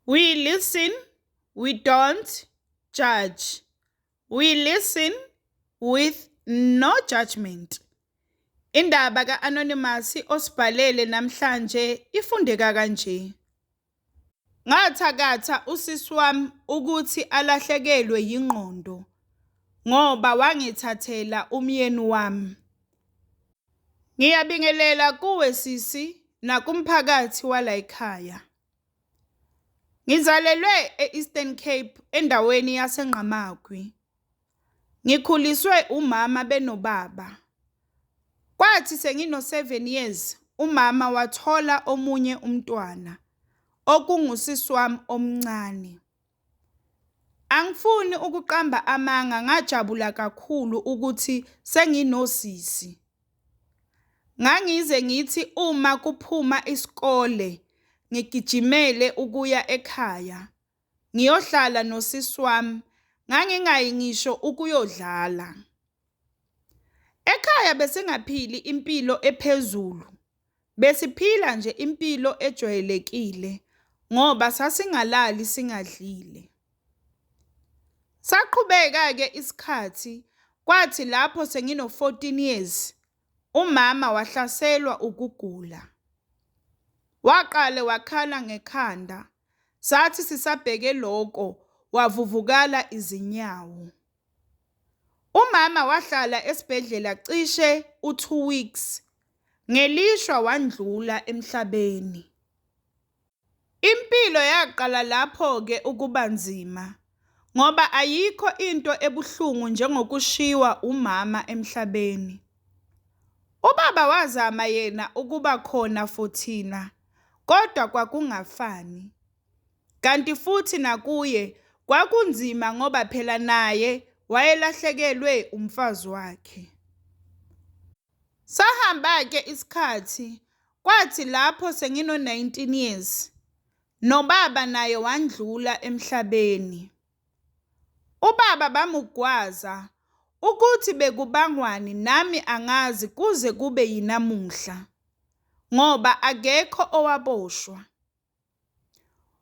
We listen, we don't judge. We listen with no judgment. Indaba ka-Anonymous osibhalele namhlanje ifundeka kanje. Ngathakatha usisi wami ukuthi alahlekelwe yingqondo ngoba wangithathela umyeni wami. Ngiyabingelela kuwe sisi nakumphakathi wala ekhaya. Ngizalelwe e-Eastern Cape endaweni yaseNqamakwi. Ngikhuliswe umama benobaba. Kwathi sengino-7 years umama wathola omunye umntwana okungusisi wami omncane. Angifuni ukuqamba amanga, ngajabula kakhulu ukuthi senginosisi. Ngangize ngithi uma kuphuma isikole ngigijimele ukuya ekhaya ngiyohlala nosisi wami, ngangingayi ngisho ukuyodlala. Ekhaya besingaphili impilo ephezulu, besiphila nje impilo ejwayelekile ngoba sasingalali singadlile. Saqhubeka-ke isikhathi, kwathi lapho sengino-14 years umama wahlaselwa ukugula. Waqale wakhala ngekhanda, sathi sisabheke lokho wavuvukala izinyawo. Umama wahlala esibhedlela cishe u2 weeks, ngelishwa wandlula emhlabeni. Impilo yaqala lapho-ke ukuba nzima ngoba ayikho into ebuhlungu njengokushiywa umama emhlabeni. Ubaba wazama yena ukuba khona for thina, kodwa kwakungafani. Kanti futhi nakuye kwakunzima ngoba phela naye wayelahlekelwe umfazi wakhe. Sahamba-ke isikhathi, kwathi lapho sengino-19 years nobaba naye wandlula emhlabeni. Ubaba bamugwaza ukuthi bekubangwani nami angazi kuze kube yinamuhla ngoba akekho owaboshwa.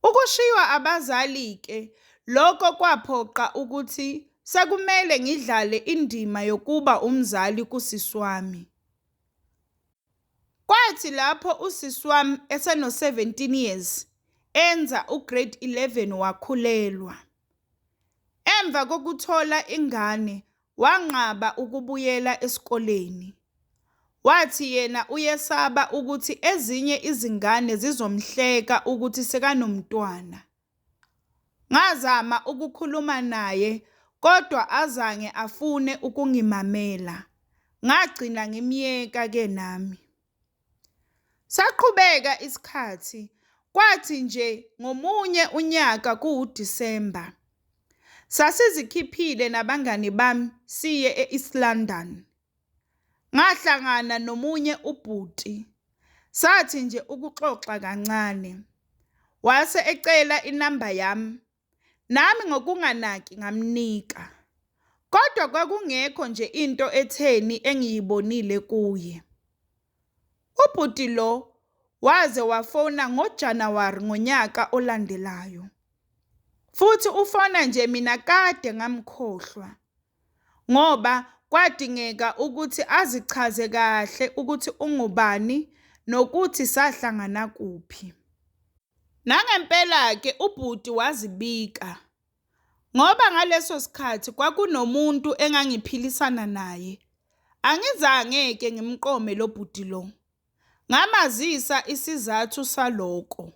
Ukushiywa abazali-ke lokho kwaphoqa ukuthi sekumele ngidlale indima yokuba umzali kusisi wami. Kwathi lapho usisi wami eseno-17 years enza ugrade 11 wakhulelwa. Emva kokuthola ingane wanqaba ukubuyela esikoleni. Wathi yena uyesaba ukuthi ezinye izingane zizomhleka ukuthi sekanomntwana. Ngazama ukukhuluma naye kodwa azange afune ukungimamela. Ngagcina ngimyeka-ke nami. Saqhubeka isikhathi, kwathi nje ngomunye unyaka kuwuDisemba sasizikhiphile nabangani bami siye e-East London. Ngahlangana nomunye ubhuti, sathi nje ukuxoxa kancane. Wase ecela inamba yami, nami ngokunganaki ngamnika. Kodwa kwakungekho nje into etheni engiyibonile kuye. Ubhuti lo waze wafona ngoJanuwari ngonyaka olandelayo. Futhi ufona nje mina kade ngamkhohlwa ngoba kwadingeka ukuthi azichaze kahle ukuthi ungubani nokuthi sahlangana kuphi. Nangempela-ke ubhuti wazibika ngoba ngaleso sikhathi kwakunomuntu engangiphilisana naye. Angizange-ke ngimqome lo bhuti lo. Ngamazisa isizathu saloko.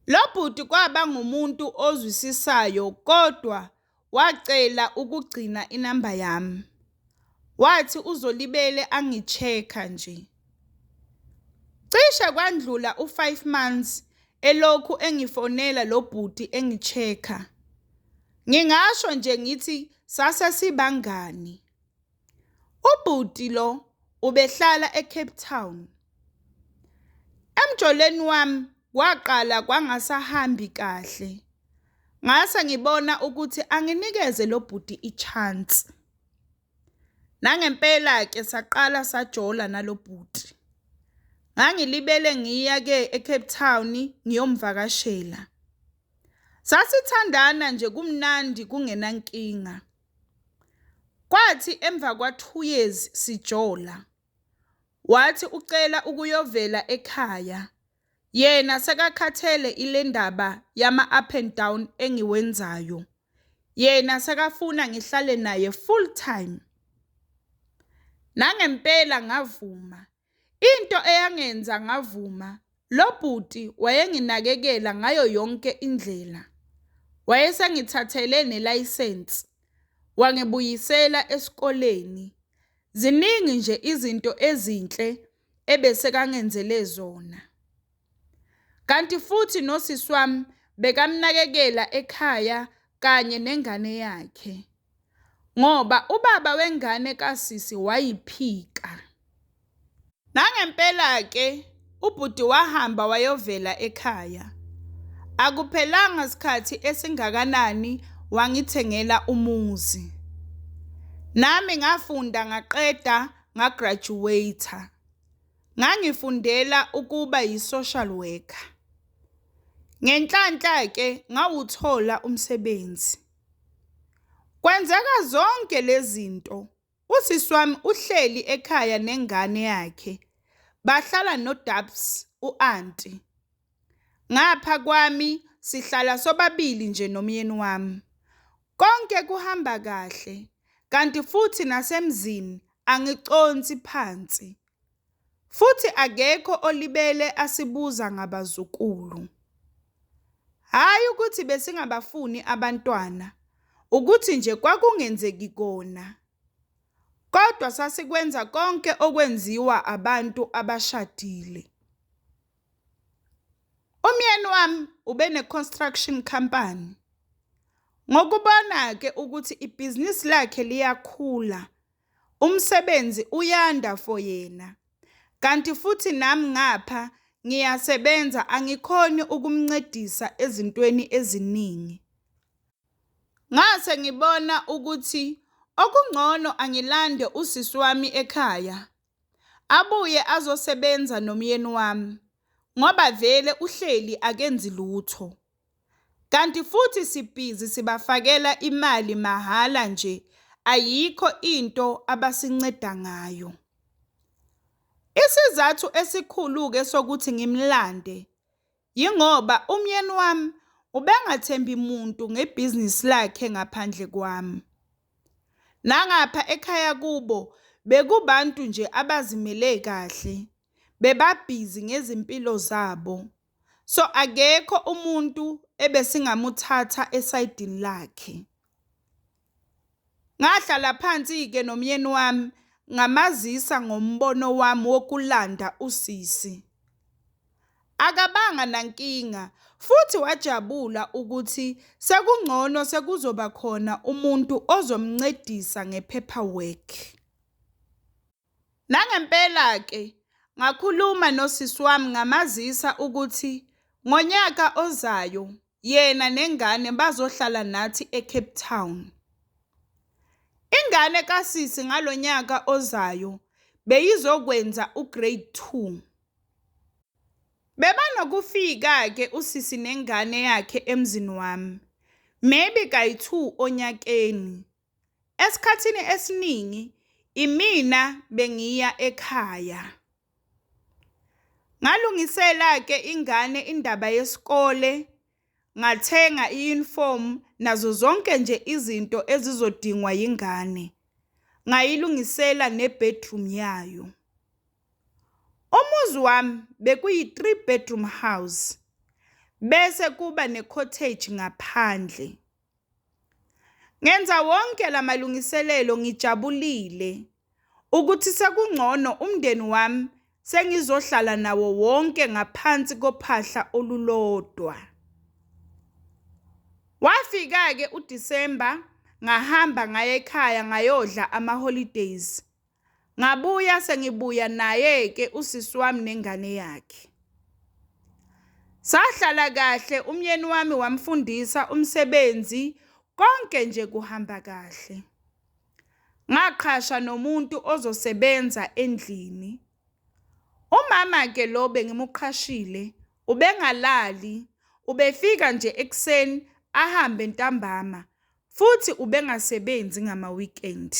Lo bhuti kwaba ngumuntu ozwisisayo kodwa wacela ukugcina inamba yami. Wathi uzolibele angicheka nje. Cishe kwandlula u5 months elokhu engifonela lo bhuti engicheka. Ngingasho nje ngithi sasesibangani. Ubhuti lo ubehlala eCape Town. Emjoleni wami waqala kwangasahambi kahle. Ngase ngibona ukuthi anginikeze lo bhuti i-chance. Nangempela-ke saqala sajola nalo bhuti. Ngangilibele ngiya-ke eCape Town ngiyomvakashela. Sasithandana nje kumnandi kungenankinga. Kwathi emva kwa-2 years sijola. Wathi ucela ukuyovela ekhaya. Yena sekakhathele ile ndaba yama-up and down engiwenzayo. Yena sekafuna ngihlale naye full time. Nangempela ngavuma. Into eyangenza ngavuma, lo bhuti wayenginakekela ngayo yonke indlela. Wayesengithathele nelayisensi. Wangibuyisela esikoleni. Ziningi nje izinto ezinhle ebesekangenzele zona. Kanti futhi nosisi wami bekamnakekela ekhaya kanye nengane yakhe. Ngoba ubaba wengane kasisi wayiphika. Nangempela-ke ubhuti wahamba wayovela ekhaya. Akuphelanga isikhathi esingakanani wangithengela umuzi. Nami ngafunda ngaqeda ngagraduate. Ngangifundela ukuba yi-social worker. Ngenhlanhla-ke ngawuthola umsebenzi. Kwenzeka zonke lezi zinto. Usisi wami uhleli ekhaya nengane yakhe. Bahlala noDabs, u-anti. Ngapha kwami sihlala sobabili nje nomyeni wami. Konke kuhamba kahle, kanti futhi nasemzini angiconsi phansi. Futhi akekho olibele asibuza ngabazukulu. Hayi ukuthi besingabafuni abantwana, ukuthi nje kwakungenzeki kona. Kodwa sasikwenza konke okwenziwa abantu abashadile. Umyeni wami ube ne-construction company. Ngokubona-ke ukuthi ibhizinisi lakhe liyakhula, umsebenzi uyanda for yena. Kanti futhi nami ngapha ngiyasebenza angikhoni ukumncedisa ezintweni eziningi. Ngase ngibona ukuthi okungcono angilande usisi wami ekhaya. Abuye azosebenza nomyeni wami. Ngoba vele uhleli akenzi lutho. Kanti futhi sibhizi sibafakela imali mahala nje, ayikho into abasinceda ngayo. Isizathu esikhulu-ke sokuthi ngimlande, yingoba umyeni wami ubengathembi muntu ngebhizinisi lakhe ngaphandle kwami. Nangapha ekhaya kubo bekubantu nje abazimele kahle, bebabhizi ngezimpilo zabo. So akekho umuntu ebesingamuthatha esayidini lakhe. Ngahlala phansi-ke nomyeni wami ngamazisa ngombono wami wokulanda usisi. Akabanga nankinga futhi wajabula ukuthi sekungcono sekuzoba khona umuntu ozomncedisa ngepaperwork. Nangempela-ke ngakhuluma nosisi wami ngamazisa ukuthi ngonyaka ozayo yena nengane bazohlala nathi eCape Town. Ingane kasisi ngalonyaka ozayo beyizokwenza ugrade 2. Bebanokufika-ke usisi nengane yakhe emzini wami, maybe kayi-2 onyakeni. Esikhathini esiningi imina bengiya ekhaya. Ngalungisela-ke ingane indaba yesikole, ngathenga i-uniform nazo zonke nje izinto ezizodingwa yingane. Ngayilungisela ne-bedroom yayo. Umuzi wami bekuyi-3 bedroom house, bese kuba ne-cottage ngaphandle. Ngenza wonke la malungiselelo ngijabulile ukuthi sekungcono umndeni wami sengizohlala nawo wonke ngaphansi kophahla olulodwa. Wafika-ke uDisemba ngahamba ngaya ekhaya ngayodla ama-holidays. Ngabuya sengibuya naye-ke usisi wami nengane yakhe. Sahlala kahle, umyeni wami wamfundisa umsebenzi, konke nje kuhamba kahle. Ngaqhasha nomuntu ozosebenza endlini. Umama-ke lo bengimuqhashile ubengalali, ubefika nje ekuseni ahambe ntambama futhi ubengasebenzi ngama-weekend.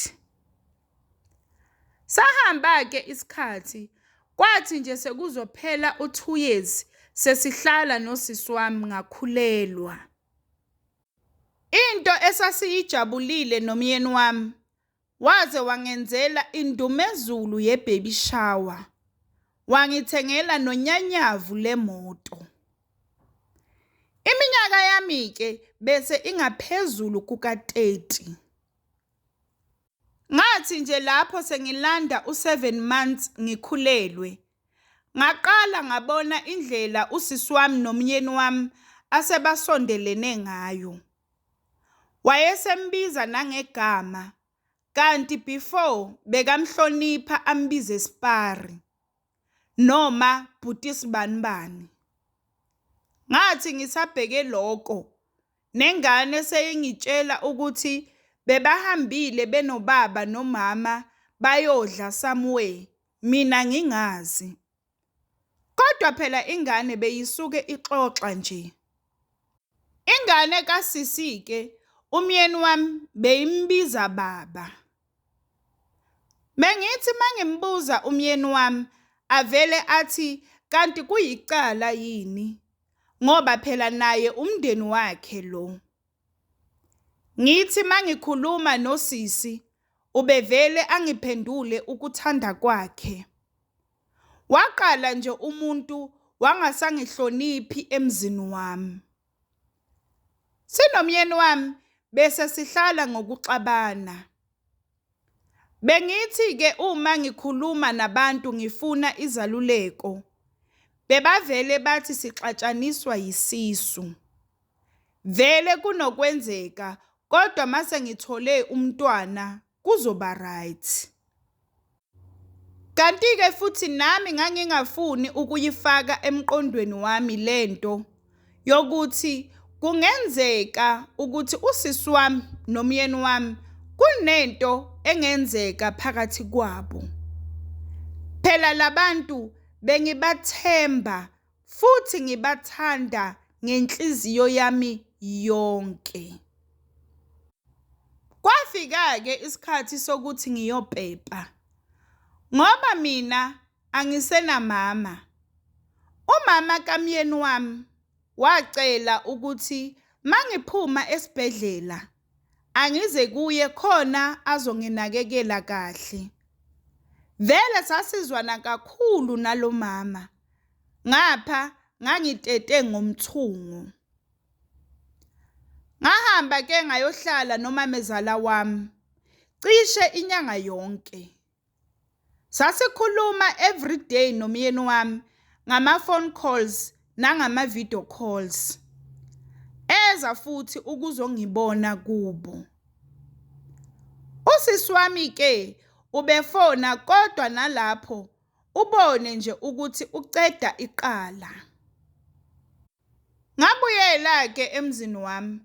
Sahamba-ke isikhathi, kwathi nje sekuzophela u-2 years sesihlala nosisi wami ngakhulelwa. Into esasiyijabulile nomyeni wami, waze wangenzela indumezulu ye-baby shower, wangithengela nonyanyavu lemoto. Iminyaka yami-ke bese ingaphezulu kuka-30. Ngathi nje lapho sengilanda u7 months ngikhulelwe, ngaqala ngabona indlela usisi wami nomyeni wami asebasondelene ngayo. Wayesembiza nangegama, kanti before bekamhlonipha ambize Spari noma Bhuti Sibanibani. Ngathi ngisabheke lokho, nengane seyingitshela ukuthi bebahambile benobaba nomama bayodla somewhere, mina ngingazi. Kodwa phela ingane beyisuke ixoxa nje. Ingane kasisi-ke, umyeni wami beyimbiza baba. Bengithi mangimbuza umyeni wami, avele athi kanti kuyicala yini, ngoba phela naye umndeni wakhe lo. Ngithi mangikhuluma nosisi, ubevele angiphendule ukuthanda kwakhe. Waqala nje umuntu wangasangihloniphi emzini wami. Sinomyeni wami bese sihlala ngokuxabana. Bengithi-ke uma ngikhuluma nabantu ngifuna izaluleko, bebavele bathi sixatshaniswa yisisu. Vele kunokwenzeka, kodwa mase ngithole umntwana kuzoba right. Kanti-ke futhi nami ngangingafuni ukuyifaka emqondweni wami lento yokuthi kungenzeka ukuthi usisi wami nomyeni wami kunento engenzeka phakathi kwabo. Phela labantu bengibathemba futhi ngibathanda ngenhliziyo yami yonke. Kwafika-ke isikhathi sokuthi ngiyopepa. Ngoba mina angisenamama, umama kamyeni wami wacela ukuthi mangiphuma esibhedlela angize kuye khona azonginakekela kahle. Vele sasizwana kakhulu nalo mama, ngapha ngangitete ngomthungo. Ngahamba-ke ngayohlala nomamezala wami cishe inyanga yonke. Sasikhuluma every day nomyeni wami ngama-phone calls nangama-video calls. Eza futhi ukuzongibona kubo. Usisi wami-ke ubefona, kodwa nalapho ubone nje ukuthi uceda iqala. Ngabuyela-ke emzini wami,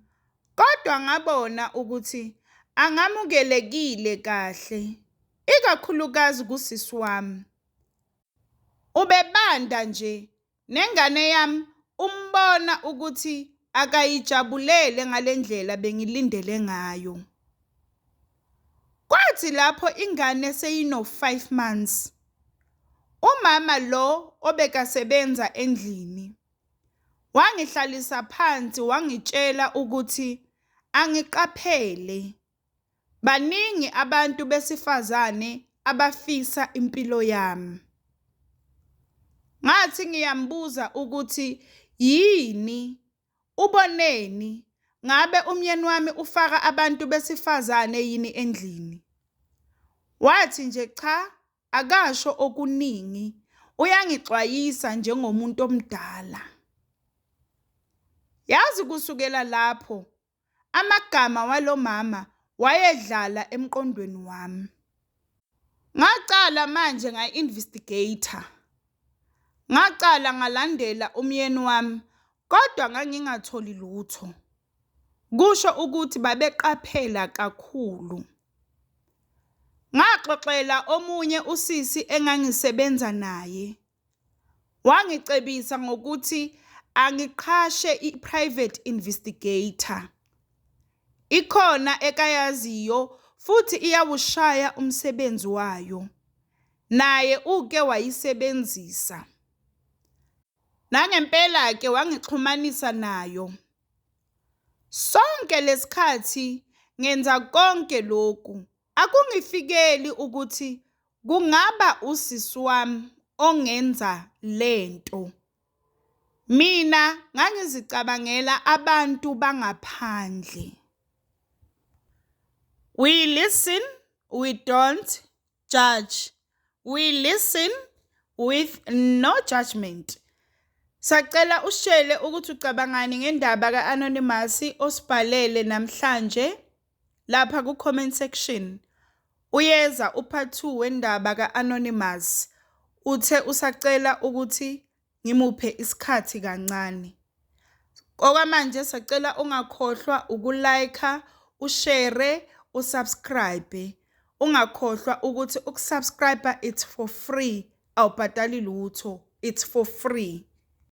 kodwa ngabona ukuthi angamukelekile kahle, ikakhulukazi kusisi wami. Ubebanda nje, nengane yami umbona ukuthi akayijabulele ngale ndlela bengilindele ngayo. Kwathi lapho ingane seyino-5 months, umama lo obekasebenza endlini wangihlalisa phansi wangitshela ukuthi angiqaphele. Baningi abantu besifazane abafisa impilo yami. Ngathi ngiyambuza ukuthi yini, uboneni, ngabe umyeni wami ufaka abantu besifazane yini endlini? Wathi nje cha, akasho okuningi, uyangixwayisa njengomuntu omdala. Yazi kusukela lapho amagama walo mama wayedlala emqondweni wami. Ngaqala manje nga-investigator. Ngaqala ngalandela umyeni wami, kodwa ngangingatholi lutho. Kusho ukuthi babeqaphela kakhulu. Ngaxoxela omunye usisi engangisebenza naye. Wangicebisa ngokuthi angiqhashe i-private investigator. Ikhona ekayaziyo futhi iyawushaya umsebenzi wayo. Naye uke wayisebenzisa. Nangempela ke wangixhumanisa nayo. Sonke lesikhathi ngenza konke lokhu. Akungifikeli ukuthi kungaba usisi wami ongenza lento. Mina ngangizicabangela abantu bangaphandle. We listen, we don't judge. We listen with no judgment. Sacela ushele ukuthi ucabangani ngendaba ka-Anonymous osibhalele namhlanje lapha ku-comment section. Uyeza upart 2 wendaba ka-Anonymous. Uthe usacela ukuthi ngimuphe isikhathi kancane. Okwamanje sacela ungakhohlwa ukulike, ushare, usubscribe. Ungakhohlwa ukuthi ukusubscribe it's for free. Awubhadali lutho. It's for free.